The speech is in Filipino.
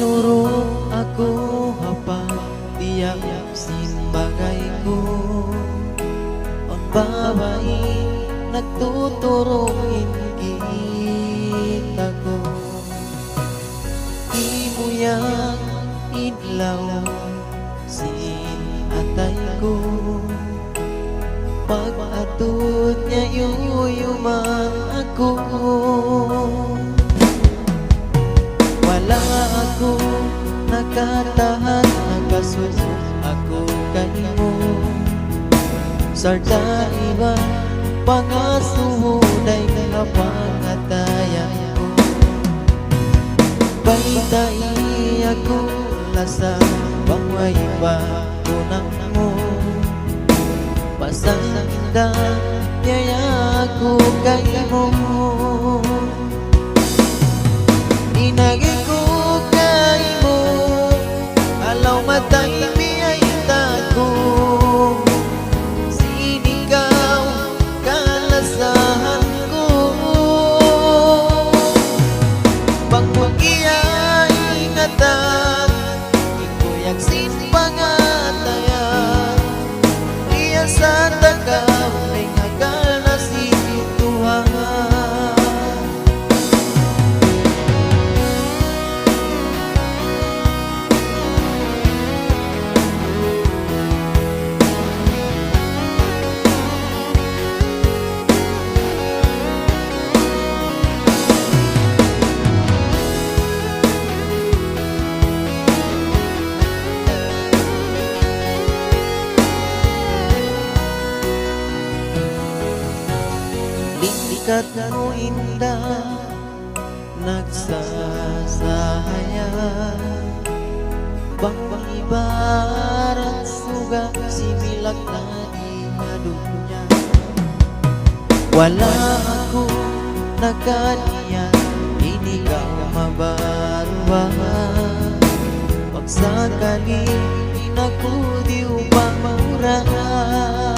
Nalurok ako hapang tiyak simbagay ko. Ang babae nagtuturong kita ko. Imuyang idlaw sinatay ko. Pag-atod niya yuyuman ako. Wala ako nakatahan, nagkasuso ako kanimo. Sarda iba pangasuhuday kapangatayan ko. Bayday ako lasa bangway ba tunang mo. Pasanda yaya ako kanimo. Inagay ko kaimo, alaw matay biyay tako. Sinigaw kalasahan ko. Pagpag-iyay ingatan, ikuyak sinpangatayan. Iya sa tagaw, may ngagal na situhan. Likat mo indah nagsasaya. Bang ibarat suga similak na di madunya. Wala ako nagkaniyan, hindi ka mabaruan. Pagsakali, inakudiw pa maurahan.